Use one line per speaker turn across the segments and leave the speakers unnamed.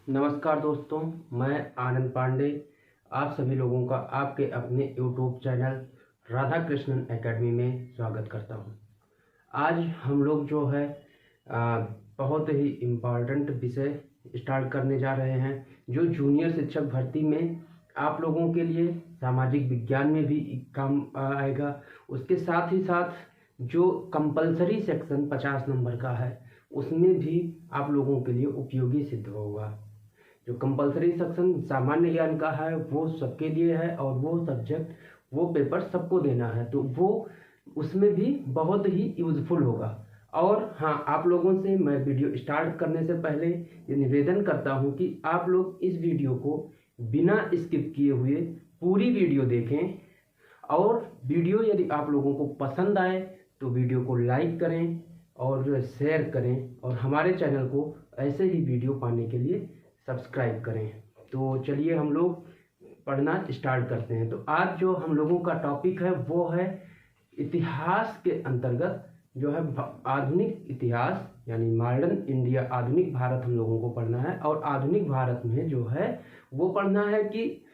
नमस्कार दोस्तों, मैं आनंद पांडे आप सभी लोगों का आपके अपने YouTube channel Radha Krishnan academy में स्वागत करता हूं। आज हम लोग जो है बहुत ही इम्पॉर्टेंट विषय स्टार्ट करने जा रहे हैं जो जूनियर शिक्षक भर्ती में आप लोगों के लिए सामाजिक विज्ञान में भी काम आएगा। उसके साथ ही साथ जो कंपलसरी सेक्शन 50 नंबर का है उसमें भी आप लोगों के लिए उपयोगी सिद्ध होगा। जो कंपलसरी सेक्शन सामान्य ज्ञान का है वो सबके लिए है और वो सब्जेक्ट वो पेपर सबको देना है, तो वो उसमें भी बहुत ही यूज़फुल होगा। और हाँ, आप लोगों से मैं वीडियो स्टार्ट करने से पहले ये निवेदन करता हूँ कि आप लोग इस वीडियो को बिना स्किप किए हुए पूरी वीडियो देखें और वीडियो यदि आप लोगों को पसंद आए तो वीडियो को लाइक करें और शेयर करें और हमारे चैनल को ऐसे ही वीडियो पाने के लिए सब्सक्राइब करें। तो चलिए हम लोग पढ़ना स्टार्ट करते हैं। तो आज जो हम लोगों का टॉपिक है वो है इतिहास के अंतर्गत जो है आधुनिक इतिहास यानी मॉडर्न इंडिया, आधुनिक भारत हम लोगों को पढ़ना है। और आधुनिक भारत में जो है वो पढ़ना है कि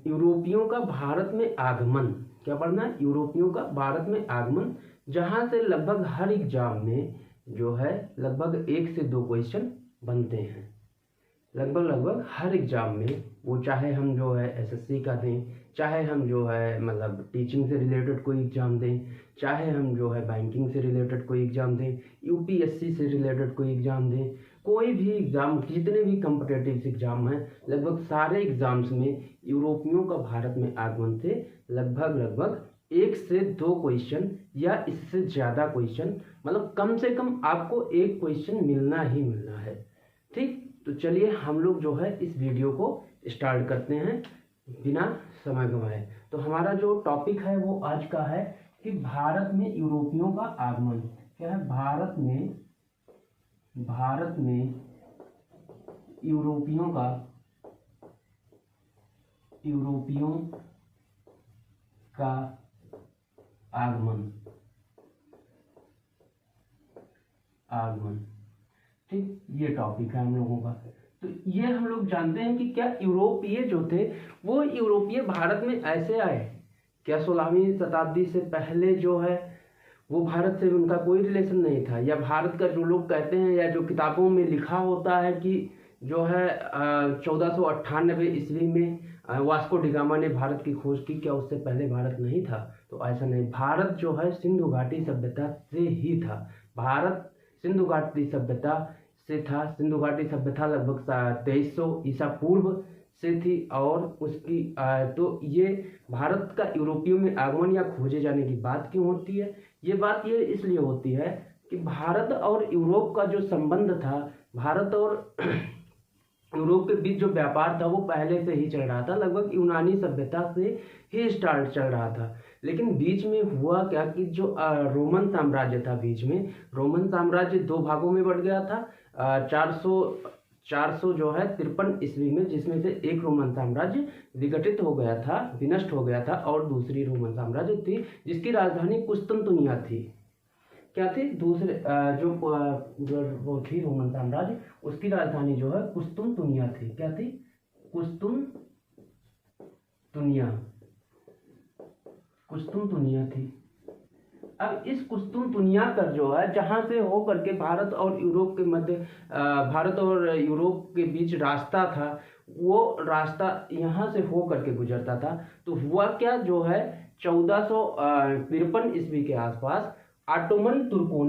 यूरोपियों का भारत में आगमन। क्या पढ़ना है? यूरोपियों का भारत में आगमन, जहाँ से लगभग हर एग्जाम में जो है लगभग 1 से 2 क्वेश्चन बनते हैं। लगभग हर एग्ज़ाम में, वो चाहे हम जो है एसएससी का दें, चाहे हम जो है मतलब टीचिंग से रिलेटेड कोई एग्ज़ाम दें, चाहे हम जो है बैंकिंग से रिलेटेड कोई एग्ज़ाम दें, यूपीएससी से रिलेटेड कोई एग्ज़ाम दें, कोई भी एग्ज़ाम, जितने भी कॉम्पिटिटिव एग्ज़ाम हैं लगभग सारे एग्ज़ाम्स में यूरोपियों का भारत में आगमन से लगभग 1 से 2 क्वेश्चन या इससे ज़्यादा क्वेश्चन, मतलब कम से कम आपको 1 क्वेश्चन मिलना ही मिलना है। ठीक, तो चलिए हम लोग जो है इस वीडियो को स्टार्ट करते हैं बिना समय गंवाए। तो हमारा जो टॉपिक है वो आज का है कि भारत में यूरोपियों का आगमन। क्या है? भारत में यूरोपियों का आगमन। ठीक, ये टॉपिक है हम लोगों का। तो ये हम लोग जानते हैं कि क्या यूरोपीय जो थे वो यूरोपीय भारत में ऐसे आए क्या 16वीं शताब्दी से पहले जो है वो भारत से उनका कोई रिलेशन नहीं था, या भारत का जो लोग कहते हैं या जो किताबों में लिखा होता है कि जो है 1498 ईस्वी में वास्को डिगामा ने भारत की खोज की, क्या उससे पहले भारत नहीं था? तो ऐसा नहीं, भारत जो है सिंधु घाटी सभ्यता से ही था। भारत सिंधु घाटी सभ्यता से था। सिंधु घाटी सभ्यता लगभग 2300 ईसा पूर्व से थी। और उसकी तो ये भारत का यूरोपियों में आगमन या खोजे जाने की बात क्यों होती है? ये बात ये इसलिए होती है कि भारत और यूरोप का जो संबंध था, भारत और यूरोप के बीच जो व्यापार था वो पहले से ही चल रहा था, लगभग यूनानी सभ्यता से ही स्टार्ट चल रहा था। लेकिन बीच में हुआ क्या कि जो रोमन साम्राज्य था, बीच में रोमन साम्राज्य 2 भागों में बढ़ गया था 400 जो है 53 ईस्वी में, जिसमें से एक रोमन साम्राज्य विघटित हो गया था, विनष्ट हो गया था, और दूसरी रोमन साम्राज्य थी जिसकी राजधानी कुस्तुनतुनिया थी। क्या थी? दूसरे जो वो थी रोमन साम्राज्य, उसकी राजधानी जो है कुस्तुनतुनिया थी। क्या थी? कुस्तुनतुनिया थी। अब इस कुस्तुनतुनिया पर जो है, जहाँ से हो करके भारत और यूरोप के मध्य भारत और यूरोप के बीच रास्ता था, वो रास्ता यहाँ से हो करके गुजरता था। तो हुआ क्या, जो है 1453 ईस्वी के आसपास ऑटोमन तुर्कों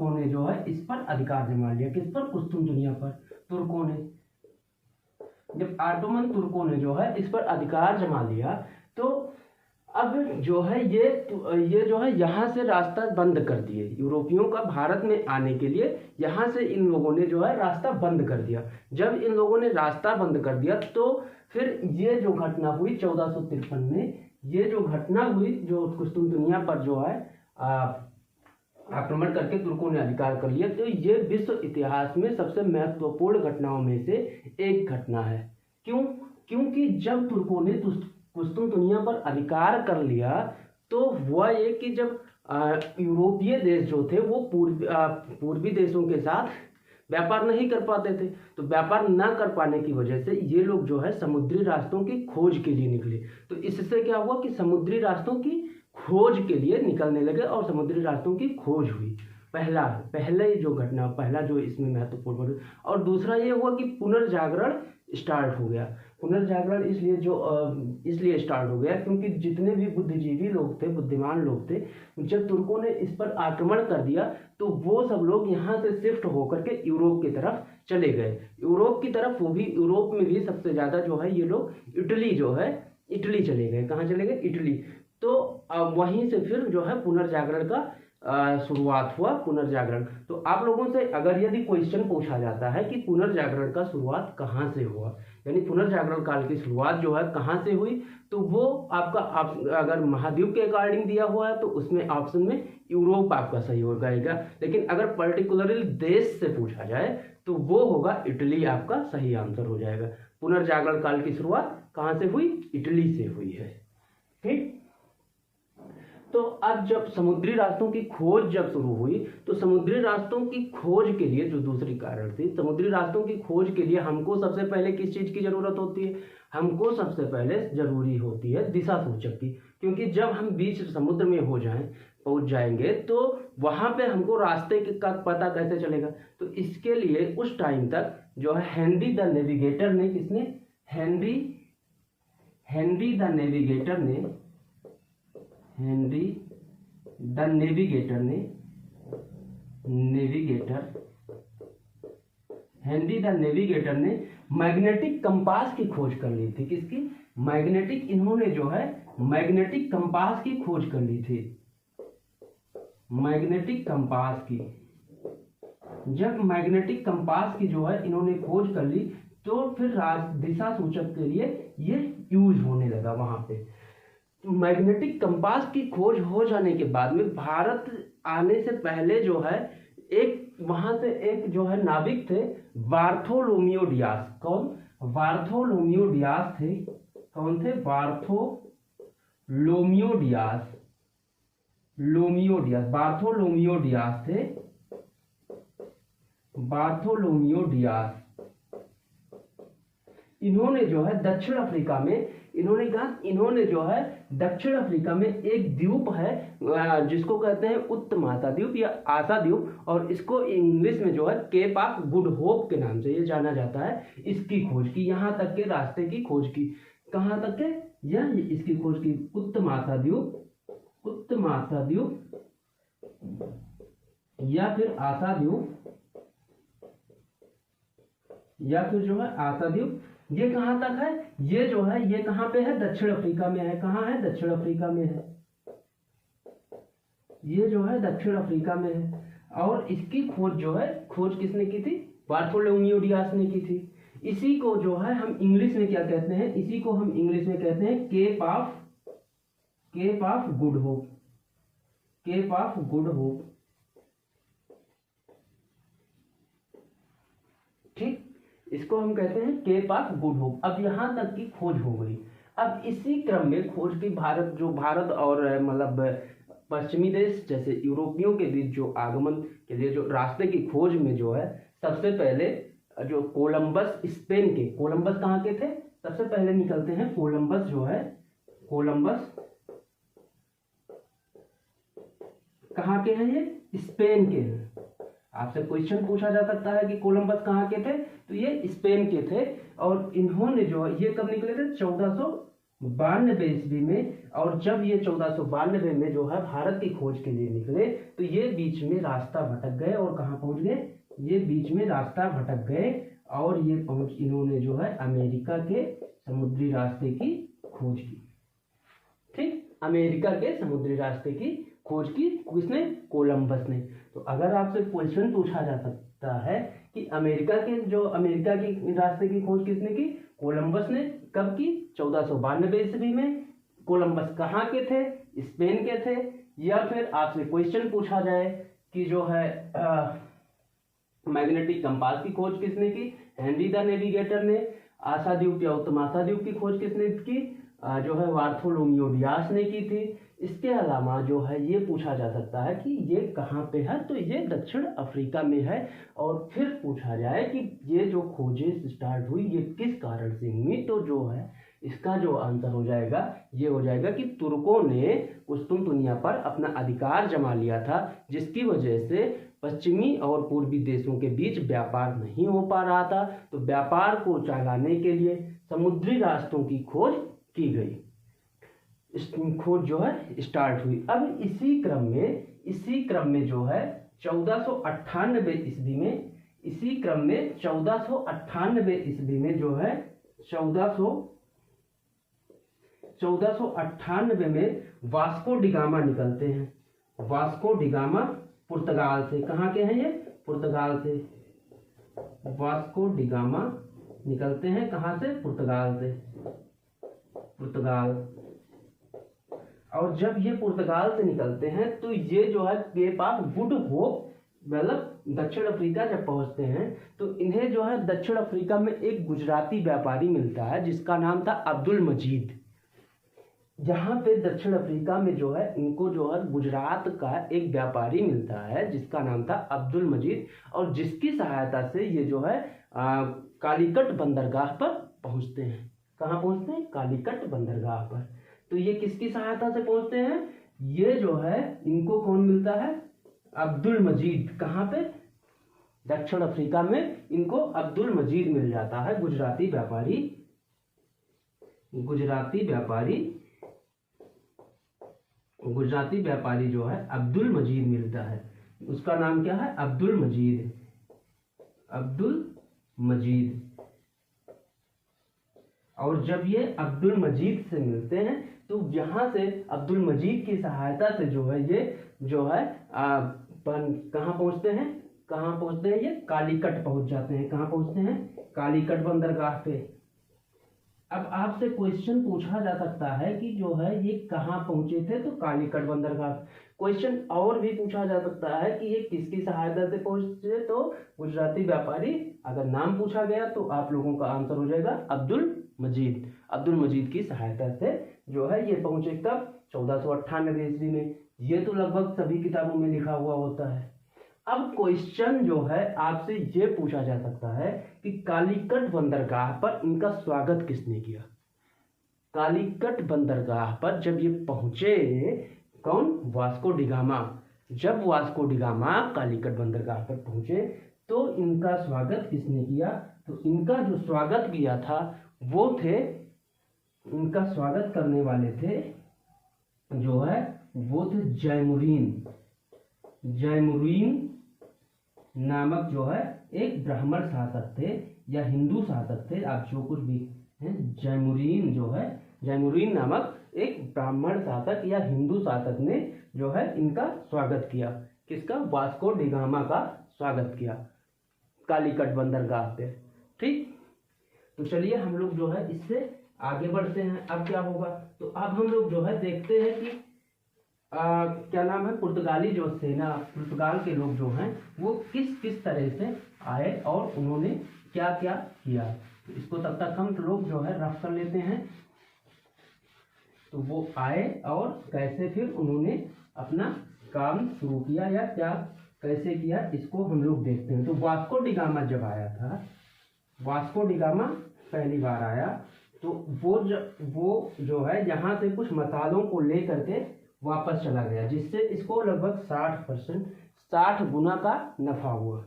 ने जो है इस पर अधिकार जमा लिया। किस पर? कुस्तुनतुनिया पर। तुर्कों ने, जब ऑटोमन तुर्कों ने जो है इस पर अधिकार जमा लिया, तो अब जो है ये जो है यहाँ से रास्ता बंद कर दिए यूरोपियों का भारत में आने के लिए। यहाँ से इन लोगों ने जो है रास्ता बंद कर दिया। जब इन लोगों ने रास्ता बंद कर दिया तो फिर ये जो घटना हुई 1453 में, ये जो घटना हुई, जो कुस्तुनतुनिया पर जो है आक्रमण करके तुर्कों ने अधिकार कर लिया, तो ये विश्व इतिहास में सबसे महत्वपूर्ण घटनाओं में से एक घटना है। क्यों? क्योंकि जब तुर्कों ने कुस्तुनतुनिया पर अधिकार कर लिया तो हुआ ये कि जब यूरोपीय देश जो थे वो पूर्वी देशों के साथ व्यापार नहीं कर पाते थे। तो व्यापार ना कर पाने की वजह से ये लोग जो है समुद्री रास्तों की खोज के लिए निकले। तो इससे क्या हुआ कि समुद्री रास्तों की खोज के लिए निकलने लगे और समुद्री रास्तों की खोज हुई। पहले जो घटना, पहला जो इसमें महत्वपूर्ण। और दूसरा ये हुआ कि पुनर्जागरण स्टार्ट हो गया। पुनर्जागरण इसलिए स्टार्ट हो गया क्योंकि जितने भी बुद्धिजीवी लोग थे, बुद्धिमान लोग थे, जब तुर्कों ने इस पर आक्रमण कर दिया तो वो सब लोग यहाँ से शिफ्ट होकर के यूरोप की तरफ चले गए। यूरोप की तरफ, वो भी यूरोप में भी सबसे ज़्यादा जो है ये लोग इटली चले गए। कहाँ चले गए? इटली। तो वहीं से फिर जो है पुनर्जागरण का शुरुआत हुआ। पुनर्जागरण, तो आप लोगों से अगर यदि क्वेश्चन पूछा जाता है कि पुनर्जागरण का शुरुआत कहाँ से हुआ, यानी पुनर्जागरण काल की शुरुआत जो है कहाँ से हुई, तो वो आपका अगर महाद्वीप के अकॉर्डिंग दिया हुआ है तो उसमें ऑप्शन में यूरोप आपका सही हो जाएगा। लेकिन अगर पर्टिकुलरली देश से पूछा जाए तो वो होगा इटली, आपका सही आंसर हो जाएगा। पुनर्जागरण काल की शुरुआत कहाँ से हुई? इटली से हुई है। ठीक। तो अब जब समुद्री रास्तों की खोज जब शुरू हुई तो समुद्री रास्तों की खोज के लिए जो दूसरी कारण थी, समुद्री रास्तों की खोज के लिए हमको सबसे पहले किस चीज़ की ज़रूरत होती है? हमको सबसे पहले ज़रूरी होती है दिशा सूचक की। क्योंकि जब हम बीच समुद्र में पहुंच जाएंगे तो वहाँ पे हमको रास्ते का पता कैसे चलेगा? तो इसके लिए उस टाइम तक जो है हेनरी द नेविगेटर ने मैग्नेटिक कंपास की खोज कर ली थी। किसकी? इन्होंने जो है मैग्नेटिक कंपास की खोज कर ली थी। मैग्नेटिक कंपास की, जब मैग्नेटिक कंपास की जो है इन्होंने खोज कर ली तो फिर दिशा सूचक के लिए ये यूज होने लगा वहां पे। मैग्नेटिक कंपास की खोज हो जाने के बाद में भारत आने से पहले जो है वहां से एक जो है नाविक थे बार्थोलोमियो डियास। कौन? बार्थोलोमियो डियास थे। कौन थे? बार्थोलोमियो डियास थे। बार्थोलोमियो डियास इन्होंने जो है दक्षिण अफ्रीका में एक द्वीप है जिसको कहते हैं उत्तमाता द्वीप या आशा द्वीप, और इसको इंग्लिश में जो है केप ऑफ गुड होप के नाम से ये जाना जाता है। इसकी खोज की, यहाँ तक के रास्ते की खोज की। कहाँ तक के? इसकी खोज की उत्तमाता द्वीप या फिर आशा द्वीप या फिर जो है आशा द्वीप। ये कहाँ तक है? ये जो है ये कहाँ पे है? दक्षिण अफ्रीका में है। कहाँ है? दक्षिण अफ्रीका में है। ये जो है दक्षिण अफ्रीका में है। और इसकी खोज किसने की थी? बार्थोलोमियो डियास ने की थी। इसी को जो है हम इंग्लिश में क्या कहते हैं? इसी को हम इंग्लिश में कहते हैं Cape of Good Hope. Cape of Good Hope. ठीक, इसको हम कहते हैं केप ऑफ गुड होप। अब यहां तक की खोज हो गई। अब इसी क्रम में खोज की भारत और मतलब पश्चिमी देश जैसे यूरोपियों के बीच जो आगमन के लिए जो रास्ते की खोज में जो है सबसे पहले जो कोलंबस, स्पेन के कोलंबस कहाँ के थे? सबसे पहले निकलते हैं कोलंबस जो है, कोलंबस कहाँ के हैं? ये स्पेन के हैं। आपसे क्वेश्चन पूछा जा सकता है कि कोलंबस कहाँ के थे, तो ये स्पेन के थे। और इन्होंने जो ये कब निकले थे? 1492 ईस्वी में। और जब ये 1492 में जो है भारत की खोज के लिए निकले तो ये बीच में रास्ता भटक गए। और कहाँ पहुंच गए? ये बीच में रास्ता भटक गए और इन्होंने जो है अमेरिका के समुद्री रास्ते की खोज की। ठीक, अमेरिका के समुद्री रास्ते की खोज की किसने? कोलंबस ने। तो अगर आपसे क्वेश्चन पूछा जा सकता है कि अमेरिका की रास्ते की खोज किसने की? कोलंबस ने। कब की? 1492 ईस्वी में। कोलंबस कहाँ के थे? स्पेन के थे। या फिर आपसे क्वेश्चन पूछा जाए कि जो है मैग्नेटिक कंपास की खोज किसने की? हेनरी द नेविगेटर ने। आशा द्वीप या उत्तम आशा द्वीप की खोज किसने की? जो है बार्थोलोमियो डियास ने की थी। इसके अलावा जो है ये पूछा जा सकता है कि ये कहाँ पे है, तो ये दक्षिण अफ्रीका में है। और फिर पूछा जाए कि ये जो खोजें स्टार्ट हुई ये किस कारण से हुई, तो जो है इसका जो आंसर हो जाएगा ये हो जाएगा कि तुर्कों ने कुस्तुनतुनिया पर अपना अधिकार जमा लिया था, जिसकी वजह से पश्चिमी और पूर्वी देशों के बीच व्यापार नहीं हो पा रहा था। तो व्यापार को चलाने के लिए समुद्री रास्तों की खोज की गई, खोज जो है स्टार्ट हुई। अब इसी क्रम में जो है 1498 ईस्वी में, इसी क्रम में 1498 ईस्वी में जो है 1498 में वास्को डिगामा निकलते हैं। वास्को डिगामा पुर्तगाल से, कहाँ के हैं ये, पुर्तगाल से। वास्को डिगामा निकलते हैं कहाँ से, पुर्तगाल से, पुर्तगाल। और जब ये पुर्तगाल से निकलते हैं तो ये जो है केप ऑफ गुड होप, मतलब दक्षिण अफ्रीका जब पहुंचते हैं तो इन्हें जो है दक्षिण अफ्रीका में एक गुजराती व्यापारी मिलता है जिसका नाम था अब्दुल मजीद। यहाँ पे दक्षिण अफ्रीका में जो है इनको जो है गुजरात का एक व्यापारी मिलता है जिसका नाम था अब्दुल मजीद, और जिसकी सहायता से ये जो है कालीकट बंदरगाह पर पहुँचते हैं। कहाँ पहुँचते हैं, कालीकट बंदरगाह पर। तो ये किसकी सहायता से पहुँचते हैं, ये जो है इनको कौन मिलता है, अब्दुल मजीद। कहाँ पे, दक्षिण अफ्रीका में इनको अब्दुल मजीद मिल जाता है, गुजराती व्यापारी जो है अब्दुल मजीद मिलता है। उसका नाम क्या है, अब्दुल मजीद। और जब ये अब्दुल मजीद से मिलते हैं तो यहाँ से अब्दुल मजीद की सहायता से जो है ये जो है कहाँ पहुँचते हैं, ये कालीकट पहुँच जाते हैं। कहाँ पहुँचते हैं, कालीकट बंदरगाह पे। अब आपसे क्वेश्चन पूछा जा सकता है कि जो है ये कहाँ पहुँचे थे, तो कालीकट बंदरगाह। क्वेश्चन और भी पूछा जा सकता है कि ये किसकी सहायता से पहुँचे, तो गुजराती व्यापारी। अगर नाम पूछा गया तो आप लोगों का आंसर हो जाएगा अब्दुल मजीद की सहायता से जो है ये पहुँचे। कब, 1498 ईस्वी में। ये तो लगभग सभी किताबों में लिखा हुआ होता है। अब क्वेश्चन जो है आपसे ये पूछा जा सकता है कि कालीकट बंदरगाह पर इनका स्वागत किसने किया। कालीकट बंदरगाह पर जब ये पहुंचे, कौन, वास्को डिगामा। जब वास्को डिगामा कालीकट बंदरगाह पर पहुंचे तो इनका स्वागत किसने किया, तो इनका जो स्वागत किया था वो थे, इनका स्वागत करने वाले थे जो है वो थे जयमुरीन नामक जो है एक ब्राह्मण शासक थे या हिंदू शासक थे, आप जो कुछ भी हैं। जयमुरीन नामक एक ब्राह्मण शासक या हिंदू शासक ने जो है इनका स्वागत किया। किसका, वास्को डिगामा का स्वागत किया कालीकट बंदरगाह पे। ठीक, तो चलिए हम लोग जो है इससे आगे बढ़ते हैं। अब क्या होगा, तो अब हम लोग जो है देखते हैं कि क्या नाम है, पुर्तगाली जो सेना, पुर्तगाल के लोग जो हैं वो किस तरह से आए और उन्होंने क्या क्या किया। तो इसको तब तक हम लोग जो है रफ कर लेते हैं। तो वो आए और कैसे फिर उन्होंने अपना काम शुरू किया या क्या कैसे किया, इसको हम लोग देखते हैं। तो वास्को डिगामा जब आया था, वास्को डिगामा पहली बार आया तो वो जो है यहाँ से कुछ मसालों को ले करके वापस चला गया, जिससे इसको लगभग 60 गुना का नफा हुआ।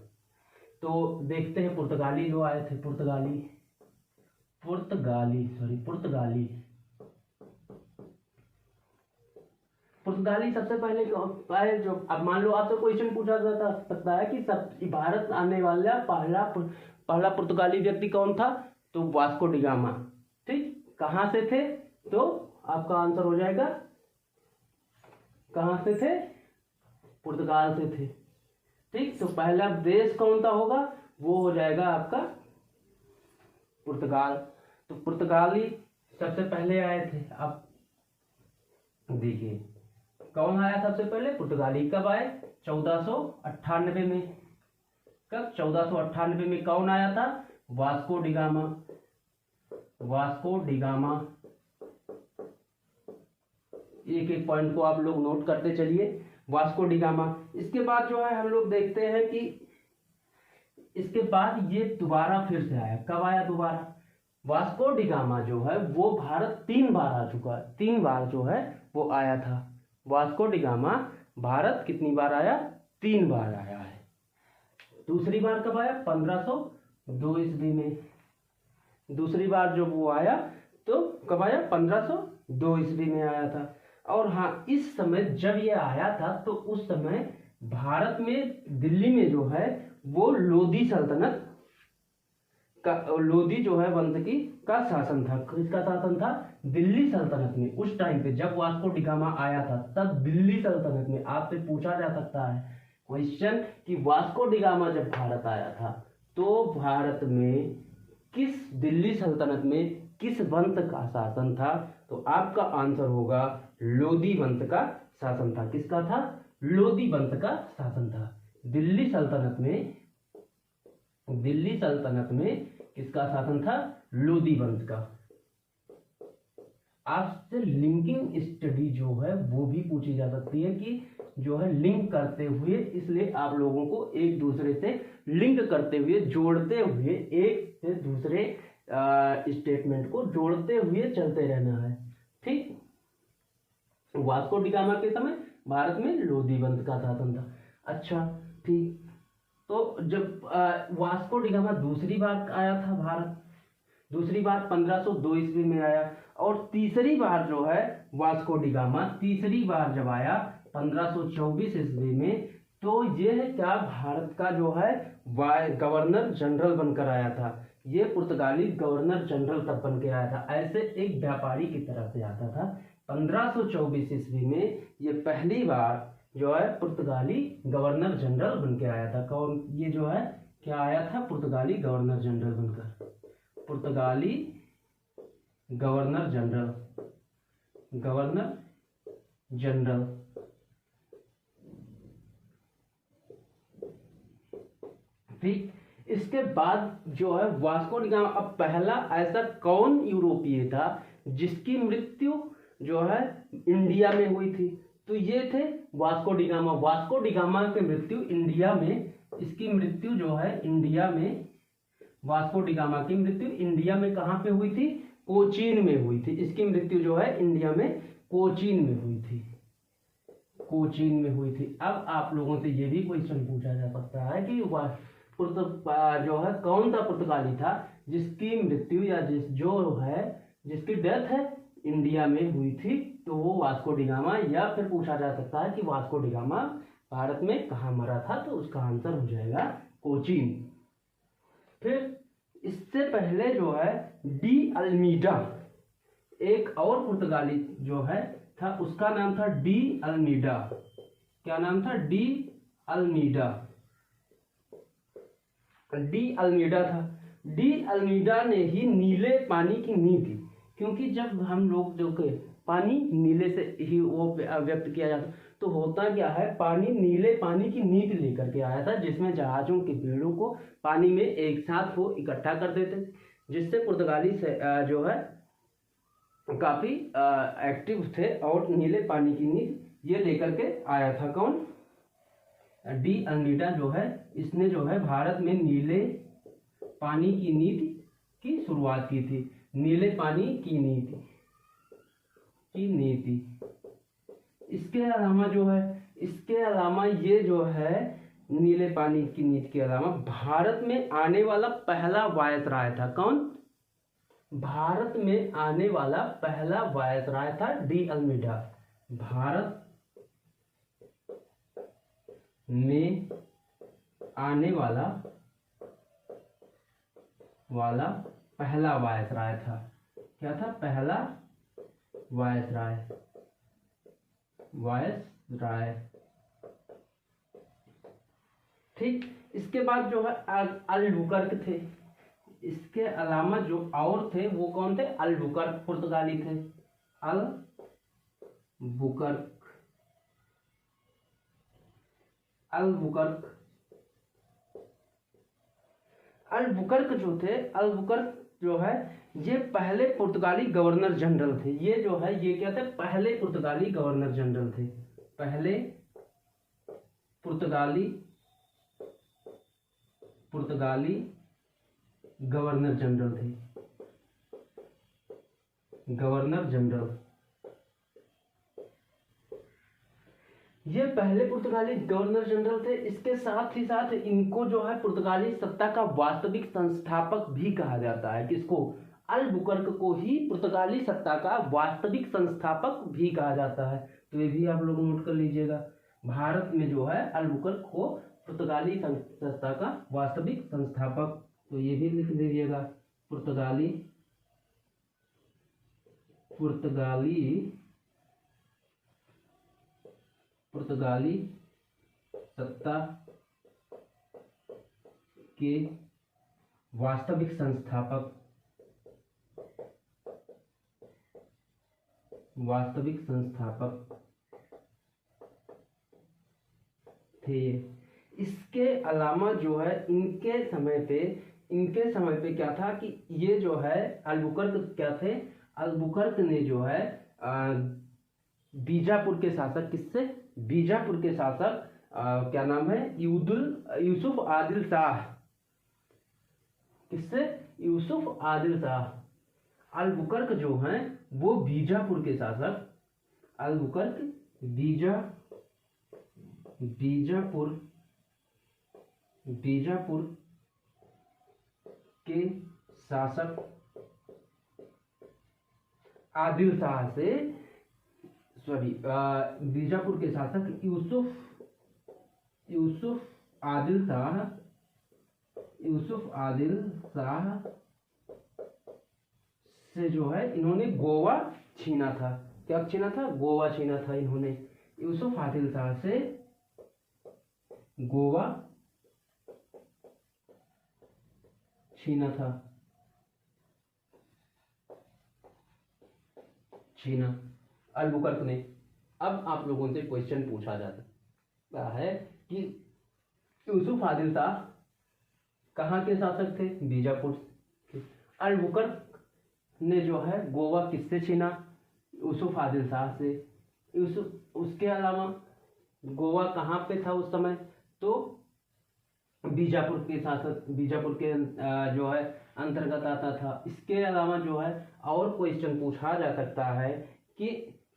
तो देखते हैं पुर्तगाली जो आए थे, पुर्तगाली सबसे पहले आए। जो अब मान लो आपसे क्वेश्चन पूछा जा सकता है कि भारत आने वाला पहला पुर्तगाली व्यक्ति कौन था, तो वास्को डिगामा। ठीक, कहाँ से थे, तो आपका आंसर हो जाएगा कहाँ से थे, पुर्तगाल से थे। ठीक, तो पहला देश कौन सा होगा, वो हो जाएगा आपका पुर्तगाल। तो पुर्तगाली सबसे पहले आए थे। अब देखिए कौन आया सबसे पहले, पुर्तगाली कब आए, 1498 में। कब, 1498 में कौन आया था, वास्को डिगामा। एक एक पॉइंट को आप लोग नोट करते चलिए। वास्को डी गामा, इसके बाद जो है हम लोग देखते हैं कि इसके बाद ये दोबारा फिर से आया। कब आया दोबारा? वास्को डी गामा जो है वो भारत 3 बार आ चुका है, 3 बार जो है वो आया था। वास्को डी गामा भारत कितनी बार आया? 3 बार आया है। दूसरी बार कब आया? 1502 ईस्वी में। दूसरी बार जब वो आया तो कब आया? 1502 ईस्वी में आया था। और हाँ, इस समय जब ये आया था तो उस समय भारत में दिल्ली में जो है वो लोधी सल्तनत का, लोधी जो है वंश की का शासन था। किसका शासन था? दिल्ली सल्तनत में। उस टाइम पे जब वास्को डी गामा आया था तब दिल्ली सल्तनत में, आपसे पूछा जा सकता है क्वेश्चन कि वास्को डी गामा जब भारत आया था तो भारत में किस दिल्ली सल्तनत में किस वंश का शासन था? तो आपका आंसर होगा लोधी वंश का शासन था। किसका था? लोधी वंश का शासन था। दिल्ली सल्तनत में किसका शासन था? लोधी वंश का। आपसे लिंकिंग स्टडी जो है वो भी पूछी जा सकती है कि जो है लिंक करते हुए, इसलिए आप लोगों को एक दूसरे से लिंक करते हुए, जोड़ते हुए, एक से दूसरे स्टेटमेंट को जोड़ते हुए चलते रहना है। ठीक, वास्को डी गामा के समय भारत में लोधी वंश का शासन था। अच्छा ठीक, तो जब वास्को डी गामा दूसरी बार आया था भारत, दूसरी बार 1502 ईस्वी में आया। और तीसरी बार जो है वास्को डी गामा तीसरी बार जब आया 1524 ईस्वी में, तो ये है क्या, भारत का जो है गवर्नर जनरल बनकर आया था। ये पुर्तगाली गवर्नर जनरल तब बन के आया था, ऐसे एक व्यापारी की तरफ से आता था। 1524 ईस्वी में ये पहली बार जो है पुर्तगाली गवर्नर जनरल बन के आया था। कौन? ये जो है क्या आया था? पुर्तगाली गवर्नर जनरल बनकर। पुर्तगाली गवर्नर जनरल। ठीक, इसके बाद जो है वास्को डी गामा, अब पहला ऐसा कौन यूरोपीय था जिसकी मृत्यु जो है इंडिया में हुई थी? तो ये थे Vasco D gamma. Vasco D gamma की मृत्यु इंडिया में, इसकी मृत्यु जो है इंडिया में, वास्को डी गामा की मृत्यु इंडिया में कहाँ पे हुई थी? कोचीन में हुई थी। इसकी मृत्यु जो है इंडिया में कोचीन में हुई थी। कोचीन में हुई थी। अब आप लोगों से ये भी क्वेश्चन पूछा जा सकता है कि जो है कौन सा पुर्तगाली था जिसकी मृत्यु या जिसकी डेथ है इंडिया में हुई थी? तो वो वास्को डी गामा। या फिर पूछा जा सकता है कि वास्को डी गामा भारत में कहाँ मरा था? तो उसका आंसर हो जाएगा कोचीन। फिर इससे पहले जो है डी अल्मीडा, एक और पुर्तगाली जो है था, उसका नाम था डी अल्मीडा। क्या नाम था? De Almeida. था। डी अल्मीडा ने ही नीले पानी की नीति, क्योंकि जब हम लोग जो के पानी नीले से ही वो व्यक्त किया जाता, तो होता क्या है, पानी नीले पानी की नीति लेकर के आया था, जिसमें जहाजों के भीड़ों को पानी में एक साथ वो इकट्ठा कर देते थे, जिससे पुर्तगाली से जो है काफी एक्टिव थे। और नीले पानी की नीति ये लेकर के आया था। कौन? डी अल्मीडा जो है, इसने जो है भारत में नीले पानी की नीति की शुरुआत की थी। नीले पानी की नीति इसके अलावा जो है, इसके अलावा ये जो है नीले पानी की नीति के अलावा भारत में आने वाला पहला वायसराय था। कौन? भारत में आने वाला पहला वायसराय था डी अल्मीडा। भारत में आने वाला पहला वायसराय था। क्या था? पहला वायसराय। ठीक, इसके बाद जो है अल्बुकर्क थे। इसके अलावा जो और थे वो कौन थे? अल्बुकर्क पुर्तगाली थे। अल्बुकर्क जो थे, अल्बुकर्क जो है ये पहले पुर्तगाली गवर्नर जनरल थे। ये जो है ये क्या थे, पहले पुर्तगाली गवर्नर जनरल थे। पहले पुर्तगाली गवर्नर जनरल थे। गवर्नर जनरल ये पहले पुर्तगाली गवर्नर जनरल थे। इसके साथ ही साथ इनको जो है पुर्तगाली सत्ता का वास्तविक संस्थापक भी कहा जाता है। किसको? अल्बुकर्क को ही पुर्तगाली सत्ता का वास्तविक संस्थापक भी कहा जाता है। तो ये भी आप लोग नोट कर लीजिएगा। भारत में जो है अल्बुकर्क को पुर्तगाली सत्ता का वास्तविक संस्थापक, तो ये भी लिख लीजिएगा। पुर्तगाली सत्ता के वास्तविक संस्थापक थे। इसके अलावा जो है इनके समय पे क्या था कि ये जो है अल्बुकर्क क्या थे, अल्बुकर्क ने जो है बीजापुर के शासक, किससे? बीजापुर के शासक क्या नाम है, यूसुफ आदिल शाह। किससे? यूसुफ आदिल शाह। अल्बुकर्क जो हैं वो बीजापुर के शासक, अल्बुकर्क बीजापुर के शासक आदिल शाह से, बीजापुर के शासक यूसुफ आदिल शाह से जो है इन्होंने गोवा छीना था। क्या छीना था? गोवा छीना था इन्होंने। यूसुफ आदिल शाह से गोवा छीना था, अल्बुकर्क ने। अब आप लोगों से क्वेश्चन पूछा जाता है कि यूसुफ आदिल शाह कहाँ के शासक थे? बीजापुर के। अल्बुकर्क ने जो है गोवा किससे छीना? यूसुफ आदिल शाह से। उसके अलावा गोवा कहाँ पे था उस समय? तो बीजापुर के शासक, बीजापुर के जो है अंतर्गत आता था। इसके अलावा जो है और क्वेश्चन पूछा जा सकता है कि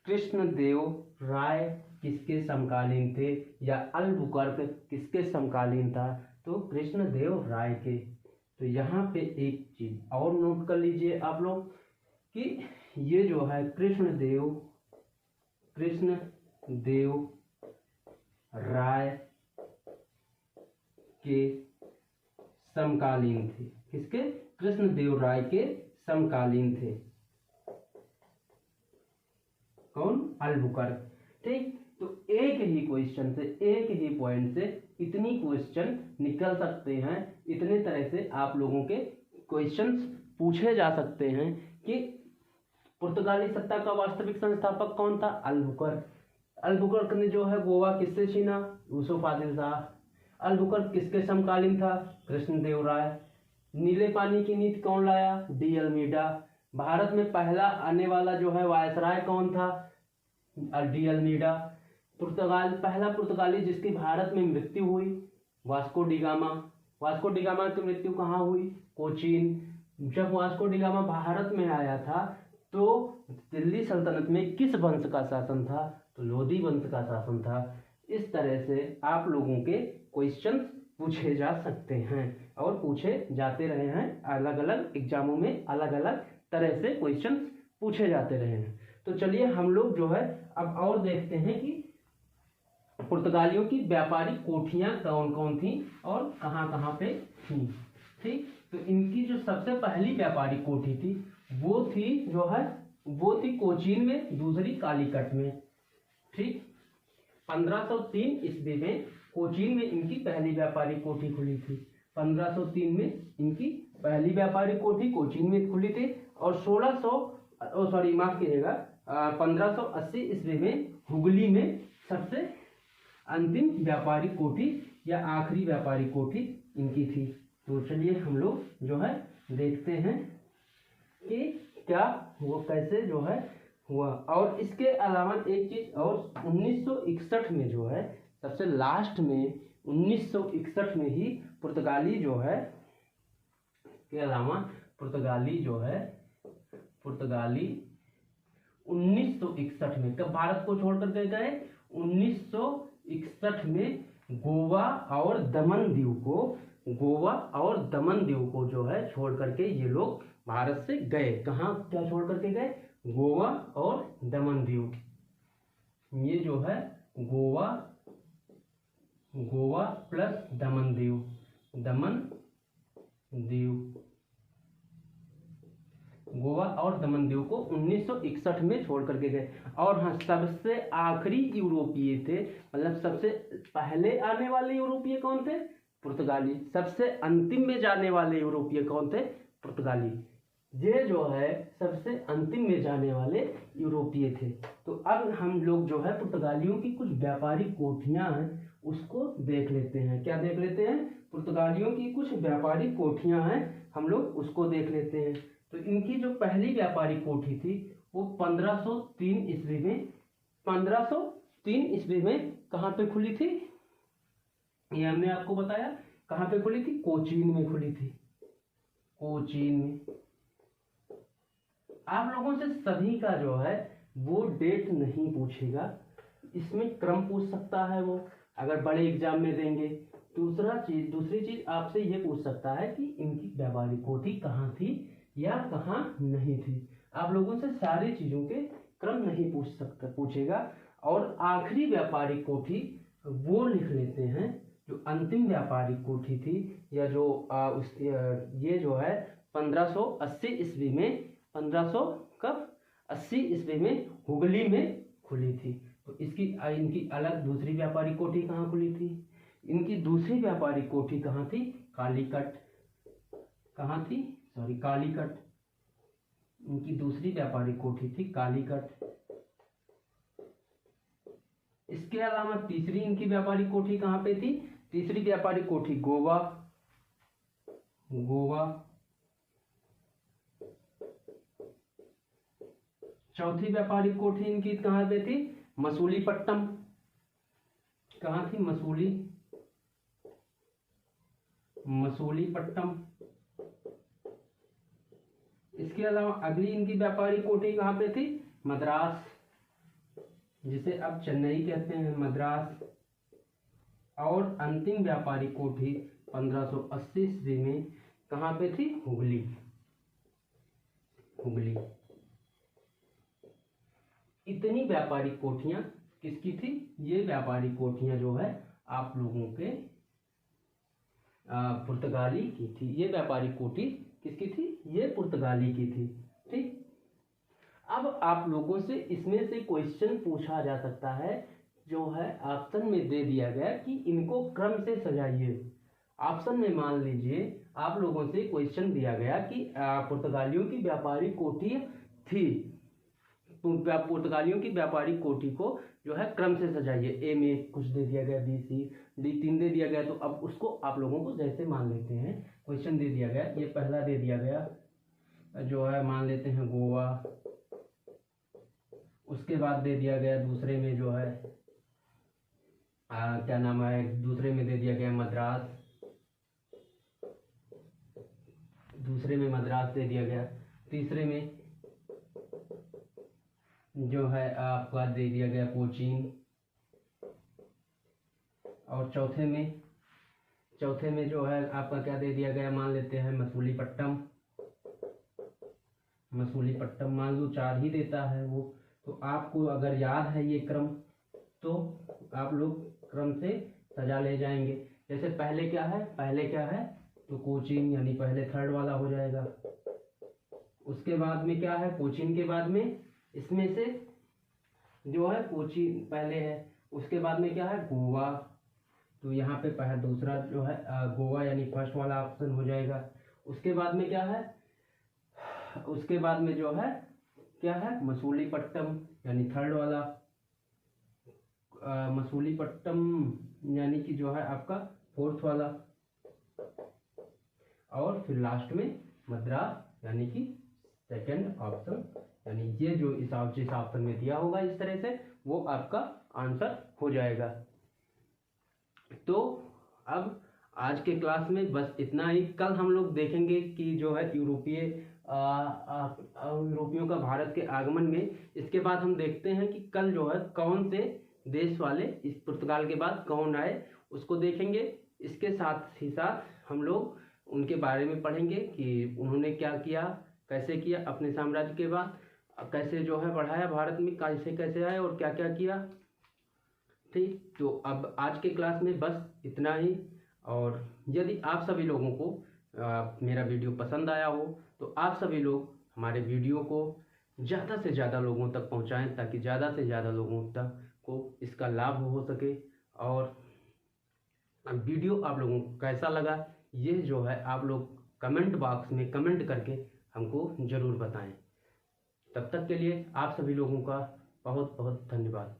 कृष्णदेव राय किसके समकालीन थे, या अल्बुकर्क किसके समकालीन था? तो कृष्णदेव राय के। तो यहाँ पे एक चीज और नोट कर लीजिए आप लोग कि ये जो है कृष्णदेव राय के समकालीन थे। किसके? कृष्णदेव राय के समकालीन थे। कौन? अल्बुकर्क। ठीक, तो एक ही क्वेश्चन से, एक ही पॉइंट से इतनी क्वेश्चन निकल सकते हैं। इतने तरह से आप लोगों के क्वेश्चंस पूछे जा सकते हैं कि पुर्तगाली सत्ता का वास्तविक संस्थापक कौन था? अल्बुकर्क। अल्बुकर्क ने जो है गोवा किससे छीना? यूसुफ आदिल शाह। अल्बुकर्क किसके समकालीन था? कृष्णदेव राय। नीले पानी की नीति कौन लाया? De Almeida. भारत में पहला आने वाला जो है वायसराय कौन था? De Almeida. पहला पुर्तगाली जिसकी भारत में मृत्यु हुई? Vasco D gamma. Vasco D gamma की मृत्यु कहाँ हुई? कोचीन। जब वास्को डी गामा भारत में आया था तो दिल्ली सल्तनत में किस वंश का शासन था? तो लोधी वंश का शासन था। इस तरह से आप लोगों के क्वेश्चन पूछे जा सकते हैं और पूछे जाते रहे हैं। अलग अलग एग्जामों में अलग अलग तरह से क्वेश्चन पूछे जाते रहे हैं। तो चलिए हम लोग जो है अब और देखते हैं कि पुर्तगालियों की व्यापारिक कोठियां कौन कौन थी और कहाँ कहाँ पे थी। ठीक, तो इनकी जो सबसे पहली व्यापारिक कोठी थी वो थी कोचीन में, दूसरी कालीकट में। ठीक, 1503 ईस्वी में कोचीन में इनकी पहली व्यापारिक कोठी खुली थी। 1503 में इनकी पहली व्यापारिक कोठी कोचीन में खुली थी और 1580 ईस्वी में हुगली में सबसे अंतिम व्यापारिक कोठी या आखिरी व्यापारिक कोठी इनकी थी। तो चलिए हम लोग जो है देखते हैं कि क्या वो कैसे जो है हुआ। और इसके अलावा एक चीज और 1961 में जो है सबसे लास्ट में 1961 में ही पुर्तगाली जो है के अलावा पुर्तगाली 1961 में कब भारत को छोड़ करके गए, 1961 में गोवा और दमन दीव को जो है छोड़ करके ये लोग भारत से गए। कहाँ क्या छोड़ करके गए, गोवा और दमन दीव। ये जो है गोवा प्लस दमन दीव गोवा और दमन दीव को 1961 में छोड़ करके गए। और हाँ, सबसे आखिरी यूरोपीय थे, मतलब सबसे पहले आने वाले यूरोपीय कौन थे, पुर्तगाली। सबसे अंतिम में जाने वाले यूरोपीय कौन थे, पुर्तगाली। ये जो है सबसे अंतिम में जाने वाले यूरोपीय थे। तो अब हम लोग जो है पुर्तगालियों की कुछ व्यापारिक कोठियां हैं उसको देख लेते हैं। क्या देख लेते हैं, पुर्तगालियों की कुछ व्यापारिक कोठियां हैं, हम लोग उसको देख लेते हैं। तो इनकी जो पहली व्यापारिक कोठी थी वो 1503 ईस्वी में कहाँ पे खुली थी, ये हमने आपको बताया। कहाँ पे खुली थी, कोचीन में खुली थी, कोचीन में। आप लोगों से सभी का जो है वो डेट नहीं पूछेगा, इसमें क्रम पूछ सकता है वो, अगर बड़े एग्जाम में देंगे। दूसरी चीज आपसे ये पूछ सकता है कि इनकी व्यापारिक कोठी कहाँ थी या कहाँ नहीं थी। आप लोगों से सारी चीजों के क्रम नहीं पूछेगा। और आखिरी व्यापारिक कोठी वो लिख लेते हैं जो अंतिम व्यापारिक कोठी थी, या जो ये जो है 1580 ईस्वी में, 1580 ईस्वी में हुगली में खुली थी। तो इनकी अलग दूसरी व्यापारिक कोठी कहाँ खुली थी, इनकी दूसरी व्यापारिक कोठी कहाँ थी, कालीकट। कहाँ थी, सॉरी, कालीकट। इनकी दूसरी व्यापारिक कोठी थी कालीकट। इसके अलावा तीसरी इनकी व्यापारिक कोठी कहाँ पे थी, तीसरी व्यापारिक कोठी गोवा। चौथी व्यापारिक कोठी इनकी कहाँ पे थी, मसूलीपट्टनम। कहाँ थी, मसूलीपट्टनम। इसके अलावा अगली इनकी व्यापारिक कोठी कहाँ पे थी, मद्रास, जिसे अब चेन्नई कहते हैं, मद्रास। और अंतिम व्यापारिक कोठी 1580 ईस्वी में कहाँ पे थी, हुगली। इतनी व्यापारिक कोठियां किसकी थी, ये व्यापारिक कोठियां जो है आप लोगों के पुर्तगाली की थी। ये व्यापारिक कोठी किसकी थी, ये पुर्तगाली की थी। ठीक, अब आप लोगों से इसमें से क्वेश्चन पूछा जा सकता है, जो है ऑप्शन में दे दिया गया कि इनको क्रम से सजाइए। ऑप्शन में मान लीजिए आप लोगों से क्वेश्चन दिया गया कि पुर्तगालियों की व्यापारिक कोठी थी, पुर्तगालियों की व्यापारिक कोठी को जो है क्रम से सजाइए। ए में कुछ दे दिया गया, बी सी डी 3 दे दिया गया। तो अब उसको आप लोगों को जैसे मान लेते हैं, क्वेश्चन दे दिया गया, ये पहला दे दिया गया जो है मान लेते हैं गोवा। उसके बाद दे दिया गया दूसरे में जो है क्या नाम है, दूसरे में दे दिया गया मद्रास, दूसरे में मद्रास दे दिया गया। तीसरे में जो है आपका दे दिया गया कोचीन। और चौथे में जो है आपका क्या दे दिया गया, मान लेते हैं मसूलीपट्टनम मान लो 4 ही देता है वो। तो आपको अगर याद है ये क्रम तो आप लोग क्रम से सजा ले जाएंगे। जैसे पहले क्या है तो कोचीन, यानी पहले थर्ड वाला हो जाएगा। उसके बाद में क्या है, कोचीन के बाद में इसमें से जो है कोचीन पहले है। उसके बाद में क्या है, गोवा। तो यहाँ पे पहले दूसरा जो है गोवा यानी फर्स्ट वाला ऑप्शन हो जाएगा। उसके बाद में क्या है, उसके बाद में जो है क्या है, मसूलीपट्टनम यानी थर्ड वाला। मसूलीपट्टनम यानी कि जो है आपका फोर्थ वाला। और फिर लास्ट में मद्रास यानी कि सेकंड ऑप्शन, यानी ये जो जिस ऑप्शन में दिया होगा इस तरह से वो आपका आंसर हो जाएगा। तो अब आज के क्लास में बस इतना ही। कल हम लोग देखेंगे कि जो है यूरोपियों का भारत के आगमन में, इसके बाद हम देखते हैं कि कल जो है कौन से देश वाले इस पुर्तगाल के बाद कौन आए उसको देखेंगे। इसके साथ ही साथ हम लोग उनके बारे में पढ़ेंगे कि उन्होंने क्या किया, कैसे किया, अपने साम्राज्य के बाद कैसे जो है बढ़ाया भारत में, कैसे कैसे आए और क्या क्या किया। ठीक, तो अब आज के क्लास में बस इतना ही। और यदि आप सभी लोगों को मेरा वीडियो पसंद आया हो तो आप सभी लोग हमारे वीडियो को ज़्यादा से ज़्यादा लोगों तक पहुंचाएं, ताकि ज़्यादा से ज़्यादा लोगों तक को इसका लाभ हो सके। और वीडियो आप लोगों को कैसा लगा ये जो है आप लोग कमेंट बॉक्स में कमेंट करके हमको ज़रूर बताएं। तब तक के लिए आप सभी लोगों का बहुत बहुत धन्यवाद।